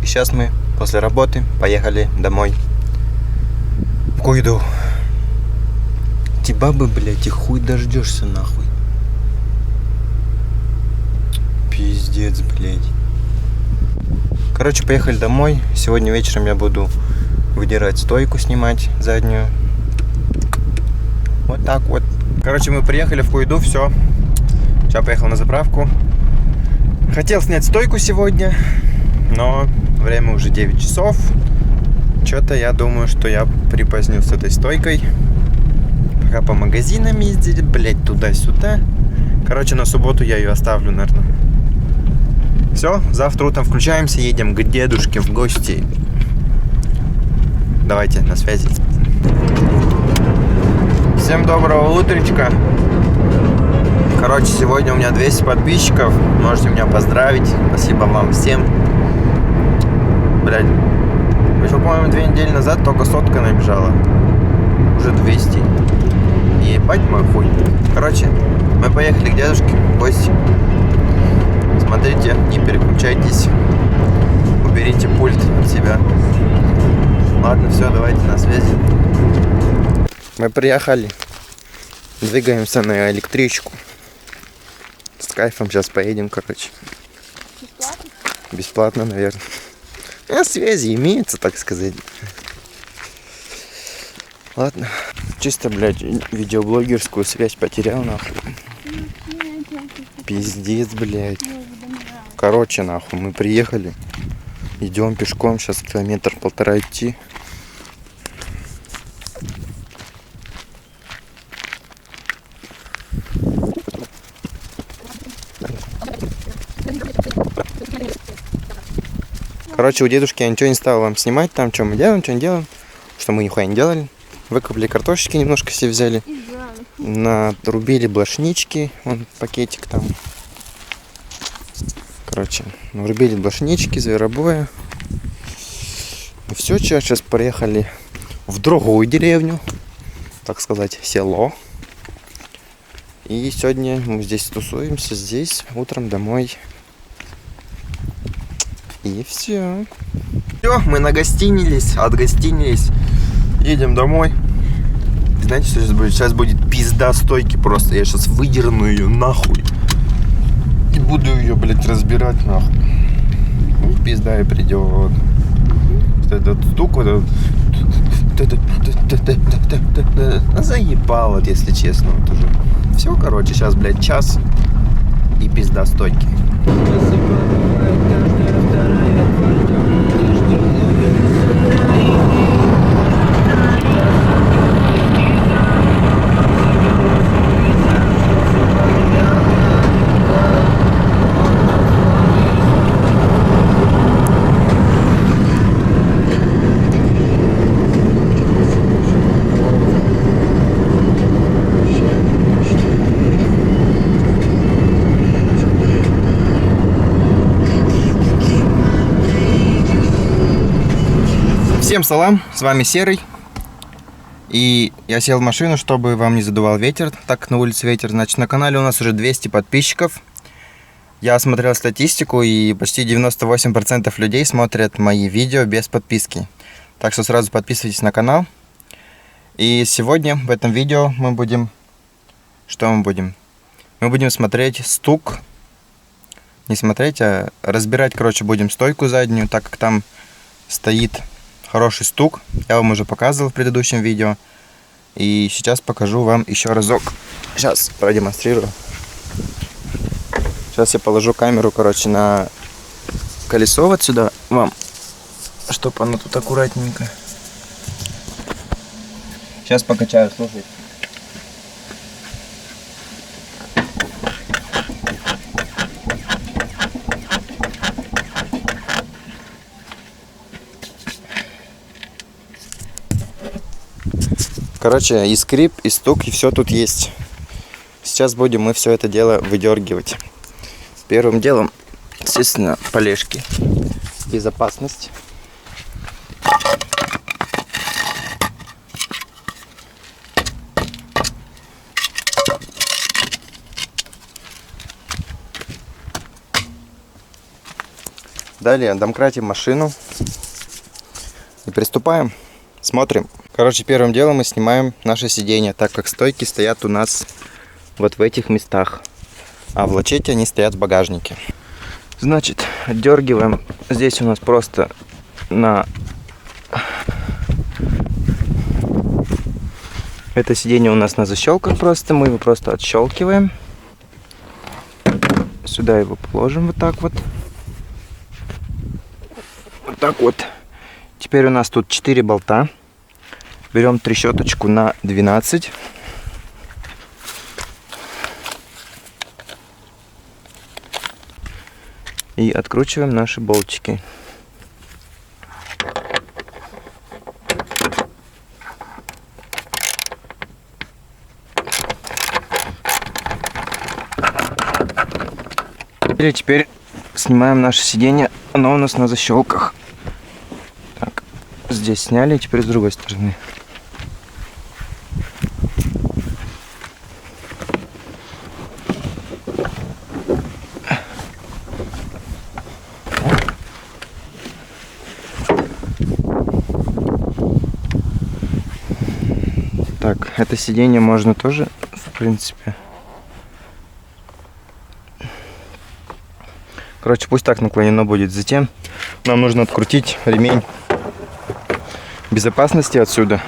И сейчас мы после работы поехали домой. В Куйду. Эти бабы, блядь, и хуй дождешься нахуй. Пиздец, блядь. Короче, поехали домой. Сегодня вечером я буду выдирать стойку, снимать заднюю. Вот так вот. Короче, мы приехали в Куйду, все. Сейчас поехал на заправку. Хотел снять стойку сегодня, но время уже 9 часов. Что-то я думаю, что я припозднюсь с этой стойкой. Пока по магазинам ездили, блять, туда-сюда. Короче, на субботу я ее оставлю, наверное. Все, завтра утром включаемся, едем к дедушке в гости. Давайте, на связи. Всем доброго утречка. Короче, сегодня у меня 200 подписчиков. Можете меня поздравить. Спасибо вам всем. Блядь. Еще, по-моему, 2 недели назад только 100 набежала. Уже 200. Ебать мой хуй. Короче, мы поехали к дедушке в гости. Смотрите, не переключайтесь. Уберите пульт от себя. Ладно, все, давайте на связи. Мы приехали. Двигаемся на электричку. С кайфом сейчас поедем, короче. Бесплатно? Бесплатно, наверное. А связи имеется, так сказать. Ладно. Чисто, блядь, видеоблогерскую связь потерял, нахуй. Пиздец, блядь. Короче, нахуй, мы приехали. Идем пешком, сейчас километр-полтора идти. Короче, у дедушки я ничего не стал вам снимать, там, что мы делаем, что не делаем. Что мы нихуя не делали. Выкопали картошечки, немножко себе взяли. Нарубили блошнички, вон пакетик там. Короче, нарубили блошнички, зверобоя. И все, сейчас приехали в другую деревню, так сказать, село. И сегодня мы здесь тусуемся, здесь, утром домой. И все. Все, мы нагостинились, отгостинились. Едем домой. Знаете, что сейчас будет? Сейчас будет пизда стойки просто. Я сейчас выдерну ее нахуй. И буду ее, блядь, разбирать нахуй. Ух, пизда и придет. Вот этот стук, вот этот. Заебал, вот, если честно, вот уже. Все, короче, сейчас, блядь, час. И пизда стойки. Всем салам, с вами Серый. И я сел в машину, чтобы вам не задувал ветер. Так как на улице ветер, значит, на канале у нас уже 200 подписчиков. Я смотрел статистику, и почти 98% людей смотрят мои видео без подписки. Так что сразу подписывайтесь на канал. И сегодня в этом видео мы будем... Что мы будем? Мы будем смотреть стук. Не смотреть, а разбирать, короче, будем стойку заднюю, так как там стоит... Хороший стук, я вам уже показывал в предыдущем видео. И сейчас покажу вам еще разок. Сейчас продемонстрирую. Сейчас я положу камеру, короче, на колесо вот сюда вам, чтобы оно тут аккуратненько. Сейчас покачаю, слушайте. Короче, и скрип, и стук, и все тут есть. Сейчас будем мы все это дело выдергивать. Первым делом, естественно, полежки. Безопасность. Далее домкратим машину и приступаем. Смотрим. Короче, первым делом мы снимаем наше сиденье, так как стойки стоят у нас вот в этих местах, а в лачете они стоят в багажнике. Значит, отдергиваем. Здесь у нас просто на это сиденье у нас на защелках просто, мы его просто отщелкиваем. Сюда его положим вот так вот. Вот так вот. Теперь у нас тут 4 болта. Берем трещоточку на 12. И откручиваем наши болтики. И теперь снимаем наше сиденье. Оно у нас на защелках. Так, здесь сняли, теперь с другой стороны. Так, это сиденье можно тоже, в принципе. Короче, пусть так наклонено будет. Затем нам нужно открутить ремень безопасности отсюда.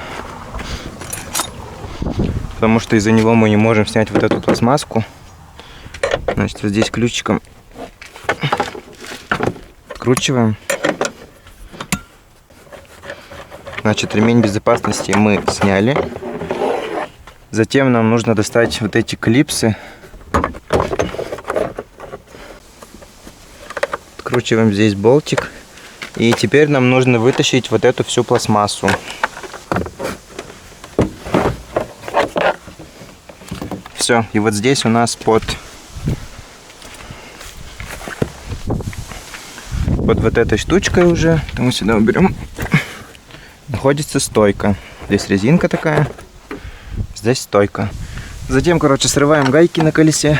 Потому что из-за него мы не можем снять вот эту пластмасску. Значит, вот здесь ключиком откручиваем. Значит, ремень безопасности мы сняли. Затем нам нужно достать вот эти клипсы. Откручиваем здесь болтик. И теперь нам нужно вытащить вот эту всю пластмассу. Все. И вот здесь у нас под вот этой штучкой уже, мы сюда уберем, находится стойка. Здесь резинка такая. Здесь стойка. Затем, короче, срываем гайки на колесе.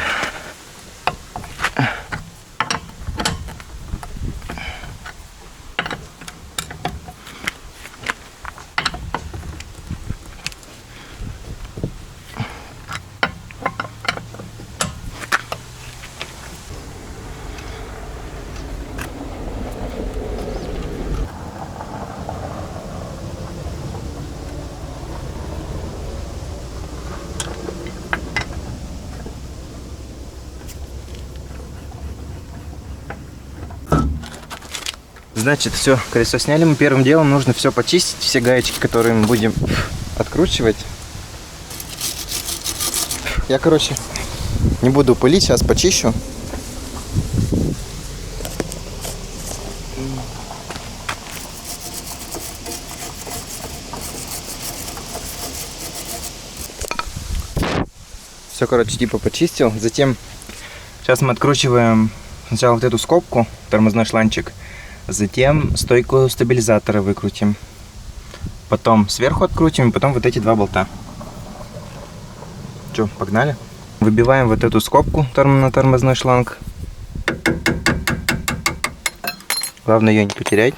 Значит, все, колесо сняли. Мы первым делом нужно все почистить, все гаечки, которые мы будем откручивать. Я, короче, не буду пылить, сейчас почищу. Все, короче, типа почистил. Затем сейчас мы откручиваем сначала вот эту скобку, тормозной шланчик. Затем стойку стабилизатора выкрутим. Потом сверху открутим, и потом вот эти два болта. Че, погнали? Выбиваем вот эту скобку на тормозной шланг. Главное ее не потерять.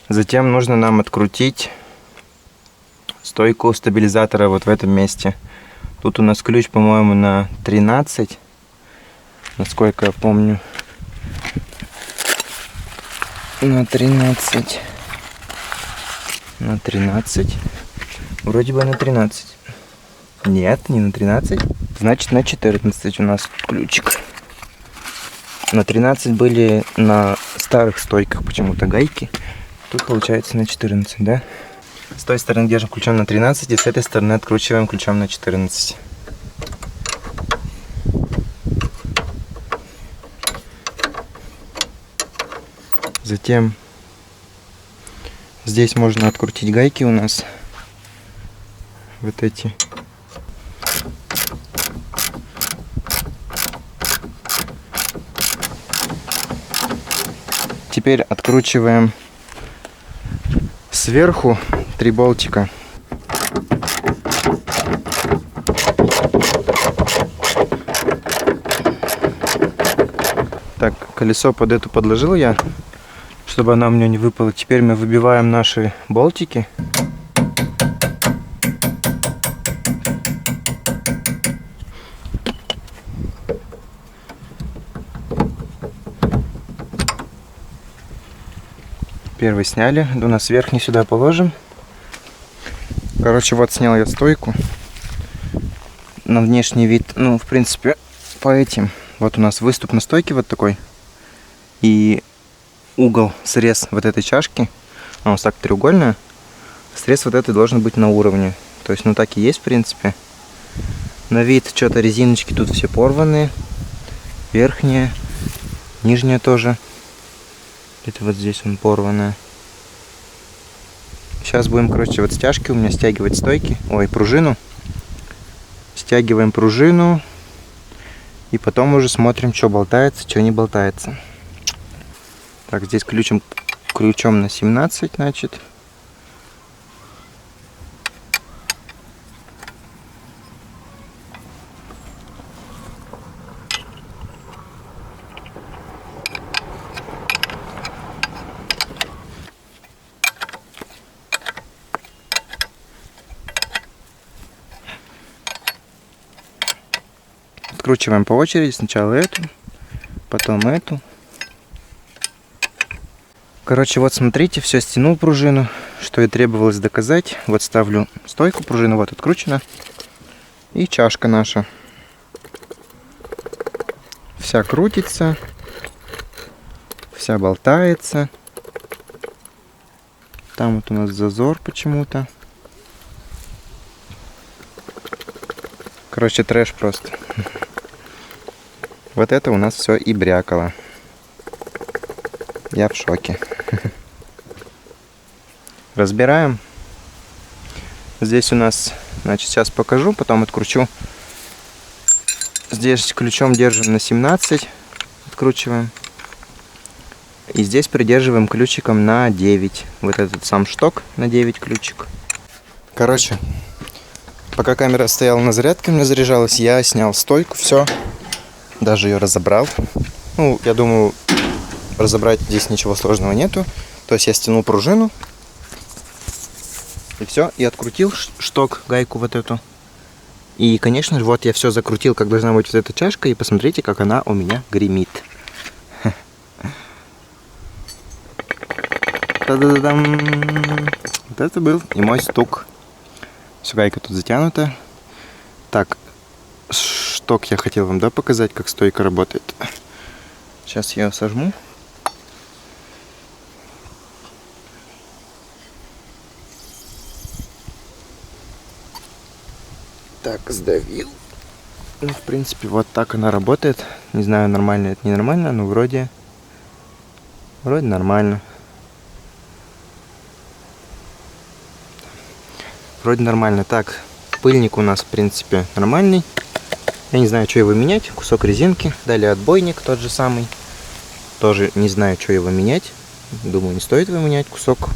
Затем нужно нам открутить стойку стабилизатора вот в этом месте. Тут у нас ключ, по-моему, на 13. Насколько я помню. На 13. На 13. Вроде бы на 13. Нет, не на 13. Значит, на 14 у нас ключик. На 13 были на старых стойках почему-то гайки. Тут получается на 14, да? С той стороны держим ключом на 13, и с этой стороны откручиваем ключом на 14. Затем здесь можно открутить гайки у нас. Вот эти. Теперь откручиваем сверху 3 болтика. Так, Колесо под эту подложил я, чтобы она у меня не выпала. Теперь мы выбиваем наши болтики. Первый сняли. У нас верхний сюда положим. Короче, вот снял я стойку. На внешний вид, ну, в принципе, по этим. Вот у нас выступ на стойке вот такой. И угол, срез вот этой чашки, у нас так треугольная. Срез вот этой должен быть на уровне. То есть, ну, так и есть, в принципе. На вид что-то резиночки тут все порванные. Верхняя, нижняя тоже. Это вот здесь он порванная. Сейчас будем, короче, вот стяжки у меня стягивать стойки. Ой, пружину. Стягиваем пружину. И потом уже смотрим, что болтается, что не болтается. Так, здесь ключом на 17, значит. Откручиваем по очереди. Сначала эту, потом эту. Короче, вот смотрите, все, стянул пружину, что и требовалось доказать. Вот ставлю стойку, пружина вот откручена. И чашка наша. Вся крутится, вся болтается. Там вот у нас зазор почему-то. Короче, трэш просто. Вот это у нас все и брякало. Я в шоке. Разбираем. Здесь у нас, значит, сейчас покажу, потом откручу. Здесь ключом держим на 17, откручиваем. И здесь придерживаем ключиком на 9. Вот этот сам шток на 9 ключик. Короче, пока камера стояла на зарядке, у меня заряжалась, я снял стойку, все. Даже ее разобрал. Ну, я думаю, разобрать здесь ничего сложного нету. То есть я стянул пружину. И все. И открутил шток, гайку вот эту. И, конечно же, вот я все закрутил, как должна быть вот эта чашка. И посмотрите, как она у меня гремит. Та-да-да-дам. Вот это был и мой стук. Все, гайка тут затянута. Так, шток я хотел вам, да, показать, как стойка работает. Сейчас я ее сожму. Так, сдавил. Ну, в принципе, вот так она работает. Не знаю, нормально это, ненормально, но вроде нормально. Вроде нормально. Так, пыльник у нас, в принципе, нормальный. Я не знаю, что его менять. Кусок резинки. Далее отбойник тот же самый. Тоже не знаю, что его менять. Думаю, не стоит его менять. Кусок.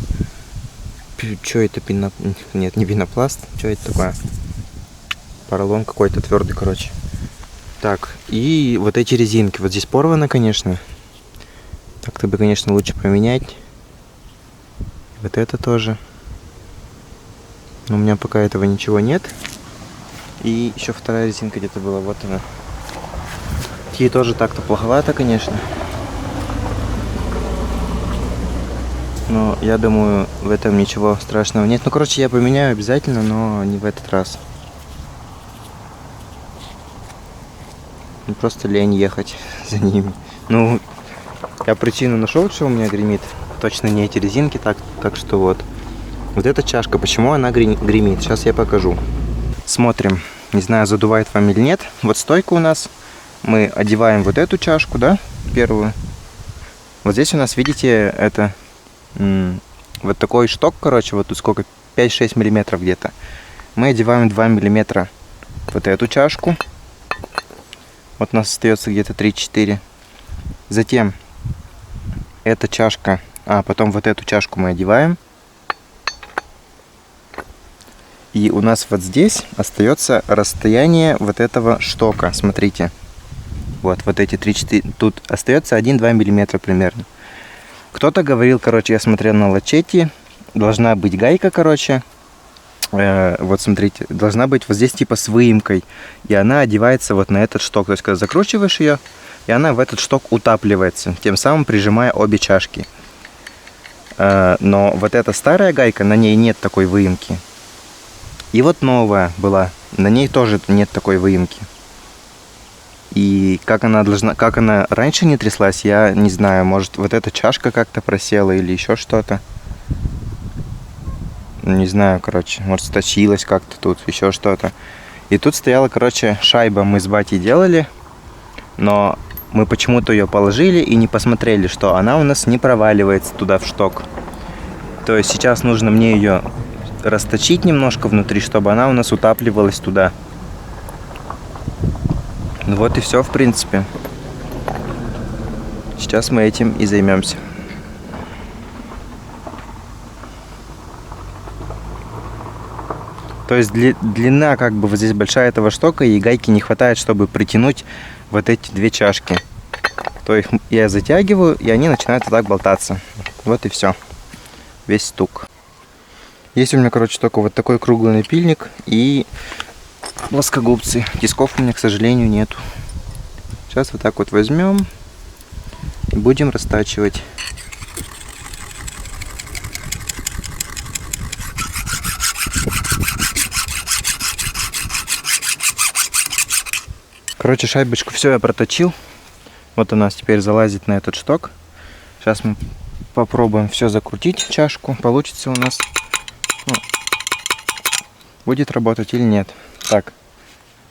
Что это? Нет, не пенопласт. Что это такое? Поролон какой-то твердый, короче. Так, и вот эти резинки. Вот здесь порвано, конечно. Так-то бы, конечно, лучше поменять. Вот это тоже. Но у меня пока этого ничего нет. И еще вторая резинка где-то была. Вот она. Ей тоже так-то плоховато, конечно. Но я думаю, в этом ничего страшного нет. Ну, короче, я поменяю обязательно, но не в этот раз. Просто лень ехать за ними. Ну, я причину нашел, что у меня гремит. Точно не эти резинки, так что вот. Вот эта чашка, почему она гремит? Сейчас я покажу. Смотрим. Не знаю, задувает вам или нет. Вот стойка у нас. Мы одеваем вот эту чашку, да, первую. Вот здесь у нас, видите, это вот такой шток, короче, вот тут сколько, 5-6 миллиметров где-то. Мы одеваем 2 миллиметра вот эту чашку. Вот у нас остается где-то 3-4. Затем эта чашка, потом вот эту чашку мы одеваем. И у нас вот здесь остается расстояние вот этого штока. Смотрите. Вот эти 3-4. Тут остается 1-2 миллиметра примерно. Кто-то говорил, короче, я смотрел на Лачетти, должна быть гайка, короче. Вот смотрите, должна быть вот здесь типа с выемкой. И она одевается вот на этот шток. То есть, когда закручиваешь ее, и она в этот шток утапливается, тем самым прижимая обе чашки. Но вот эта старая гайка, на ней нет такой выемки. И вот новая была, на ней тоже нет такой выемки. И как она раньше не тряслась, я не знаю. Может, вот эта чашка как-то просела или еще что-то. Не знаю, короче, может, сточилась как-то тут, еще что-то. И тут стояла, короче, шайба, мы с батей делали, но мы почему-то ее положили и не посмотрели, что она у нас не проваливается туда в шток. То есть сейчас нужно мне ее расточить немножко внутри, чтобы она у нас утапливалась туда. Ну вот и все, в принципе. Сейчас мы этим и займемся. То есть длина как бы вот здесь большая этого штока, и гайки не хватает, чтобы притянуть вот эти две чашки. То их я затягиваю, и они начинают вот так болтаться. Вот и все. Весь стук. Есть у меня, короче, только вот такой круглый напильник и плоскогубцы. Тисков у меня, к сожалению, нету. Сейчас вот так вот возьмем и будем растачивать. Короче, шайбочку все я проточил. Вот у нас теперь залазит на этот шток. Сейчас мы попробуем все закрутить, чашку. Получится у нас. Ну, будет работать или нет. Так,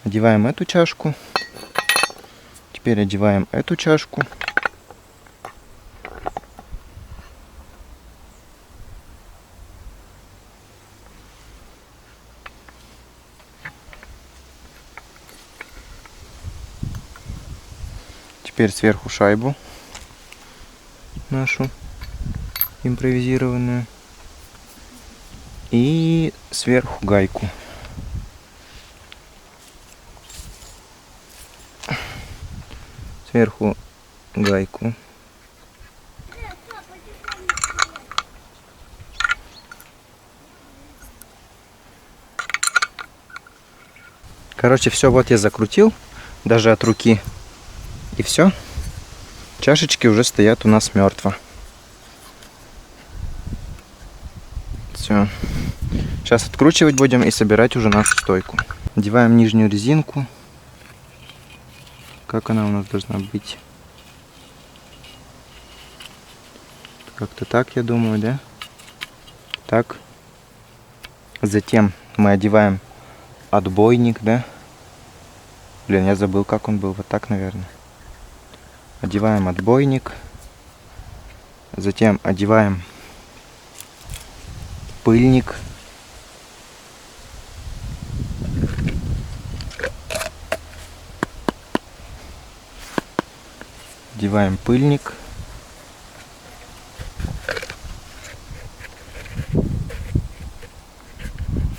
одеваем эту чашку. Теперь одеваем эту чашку. Теперь сверху шайбу нашу импровизированную. И сверху гайку. Сверху гайку. Короче, все вот я закрутил, даже от руки. И все. Чашечки уже стоят у нас мертво. Все. Сейчас откручивать будем и собирать уже нашу стойку. Одеваем нижнюю резинку. Как она у нас должна быть? Как-то так, я думаю, да? Так. Затем мы одеваем отбойник, да? Блин, я забыл, как он был. Вот так, наверное. Одеваем отбойник. Затем одеваем пыльник. Одеваем пыльник.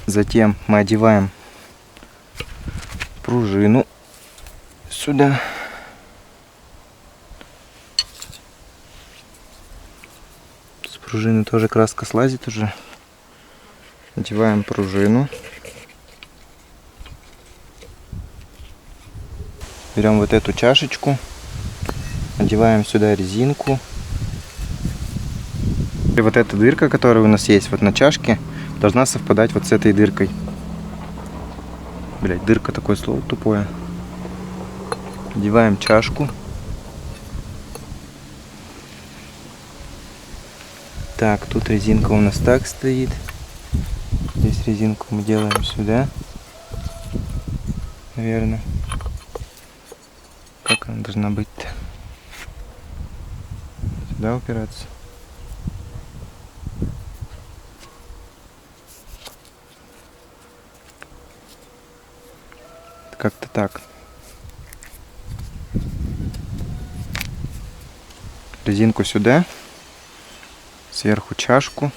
Затем мы одеваем пружину сюда. С пружины тоже краска слазит уже. Одеваем пружину. Берем вот эту чашечку. Одеваем сюда резинку. И вот эта дырка, которая у нас есть вот на чашке, должна совпадать вот с этой дыркой. Блять, дырка, такое слово тупое. Одеваем чашку. Так, тут резинка у нас так стоит. Здесь резинку мы делаем сюда. Наверное. Как она должна быть-то? Сюда упираться. Как-то так. Резинку сюда. Сверху чашку.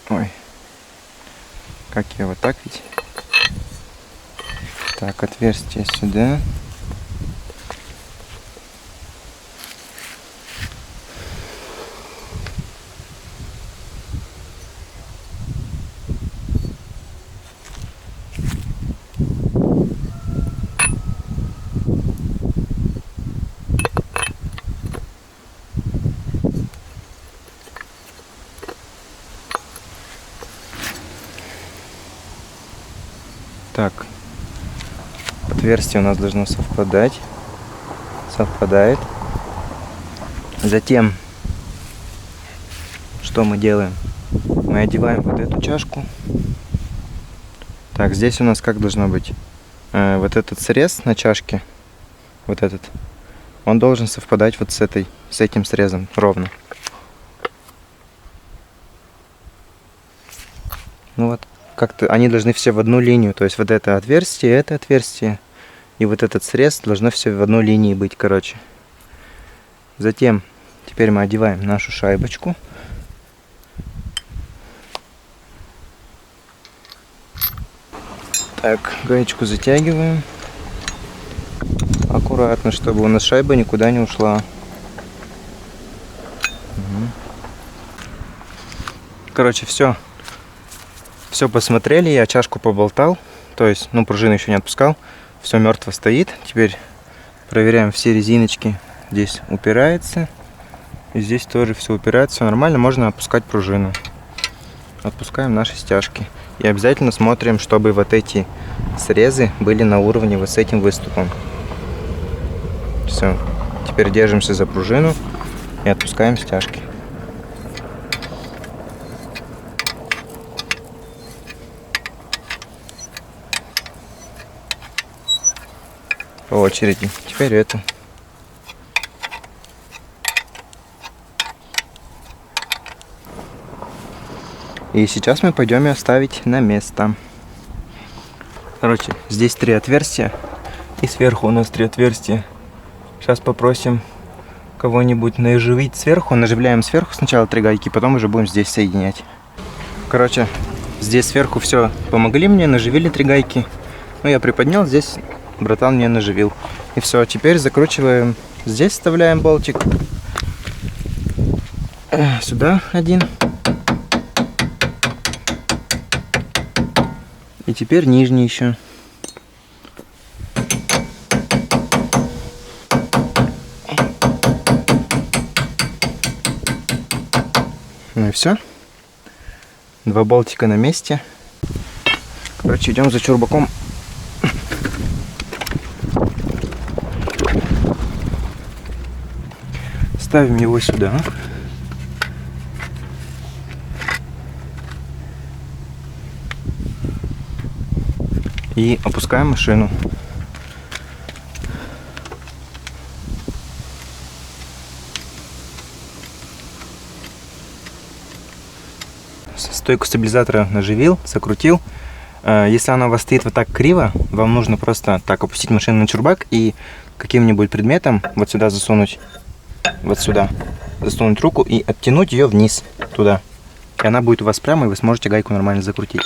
Ой. Как я вот так ведь? Так, отверстие сюда. Так, отверстие у нас должно совпадать. Совпадает. Затем, что мы делаем? Мы одеваем вот эту чашку. Так, здесь у нас как должно быть? Вот этот срез на чашке, вот этот, он должен совпадать вот с этим срезом ровно. Ну вот, как-то они должны все в одну линию. То есть вот это отверстие и вот этот срез должно все в одной линии быть, короче. Затем, теперь мы одеваем нашу шайбочку. Так, гаечку затягиваем. Аккуратно, чтобы у нас шайба никуда не ушла. Короче, все. Все посмотрели, я чашку поболтал. То есть, пружину еще не отпускал. Все мертво стоит. Теперь проверяем, все резиночки здесь упираются. И здесь тоже все упирается. Все нормально, можно отпускать пружину. Отпускаем наши стяжки. И обязательно смотрим, чтобы вот эти срезы были на уровне вот с этим выступом. Все. Теперь держимся за пружину и отпускаем стяжки. По очереди. Теперь эту. И сейчас мы пойдем ее ставить на место. Короче, здесь 3 отверстия. И сверху у нас 3 отверстия. Сейчас попросим кого-нибудь наживить сверху. Наживляем сверху сначала 3 гайки, потом уже будем здесь соединять. Короче, здесь сверху все помогли мне, наживили 3 гайки. Ну, я приподнял, здесь братан мне наживил. И все, теперь закручиваем. Здесь вставляем болтик. Сюда один. И теперь нижний еще. Ну и все. 2 болтика на месте. Короче, идем за чурбаком. Ставим его сюда. И опускаем машину. Стойку стабилизатора наживил, закрутил. Если она у вас стоит вот так криво, вам нужно просто так опустить машину на чурбак и каким-нибудь предметом вот сюда засунуть, вот сюда, засунуть руку и оттянуть ее вниз туда. И она будет у вас прямо, и вы сможете гайку нормально закрутить.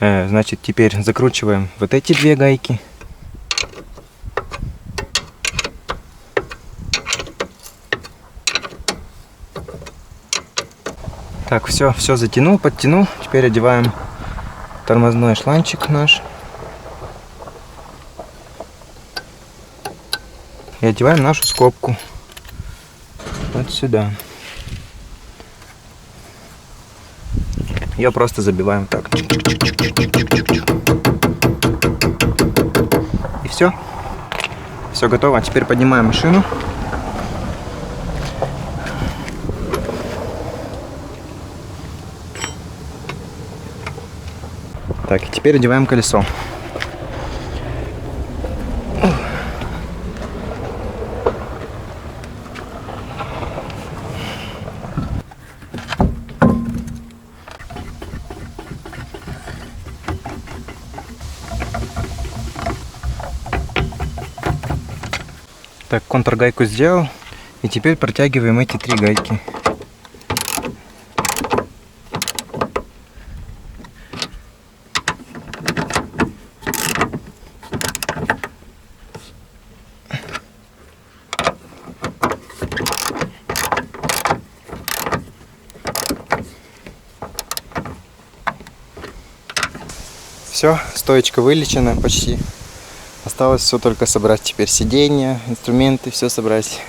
Значит, теперь закручиваем вот эти 2 гайки. Так, все затянул, подтянул. Теперь одеваем тормозной шланчик наш. И одеваем нашу скобку вот сюда. Ее просто забиваем так. И все. Все готово. Теперь поднимаем машину. Так, и теперь одеваем колесо. Так, контргайку сделал. И теперь протягиваем эти 3 гайки. Все, стоечка вылечена почти. Осталось все только собрать теперь сиденья, инструменты, все собрать.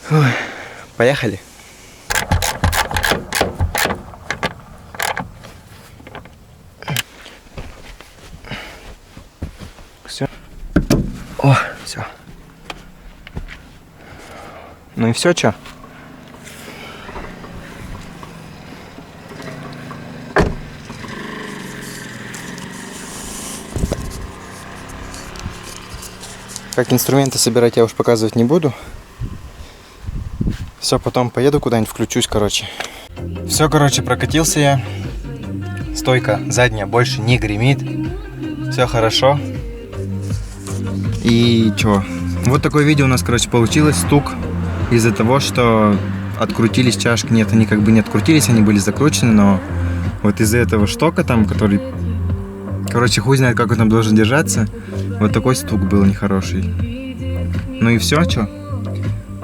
Ой, поехали. Все. О, все. Ну и все, чё? Как инструменты собирать я уж показывать не буду. Все, потом поеду куда-нибудь, включусь, короче. Все, короче, прокатился я. Стойка задняя больше не гремит. Все хорошо. И чё? Вот такое видео у нас, короче, получилось. Стук из-за того, что открутились чашки. Нет, они как бы не открутились, они были закручены, но вот из-за этого штока там, который... Короче, хуй знает, как он там должен держаться. Вот такой стук был нехороший. Ну и все, чё?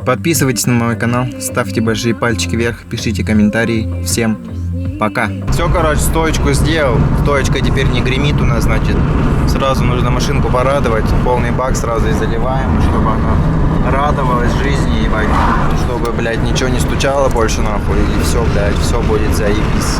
Подписывайтесь на мой канал, ставьте большие пальчики вверх, пишите комментарии. Всем пока. Все, короче, стоечку сделал. Стоечка теперь не гремит у нас, значит. Сразу нужно машинку порадовать. Полный бак сразу и заливаем, чтобы она радовалась жизни, ебать. Чтобы, блядь, ничего не стучало больше, нахуй. И все, блядь, все будет заебись.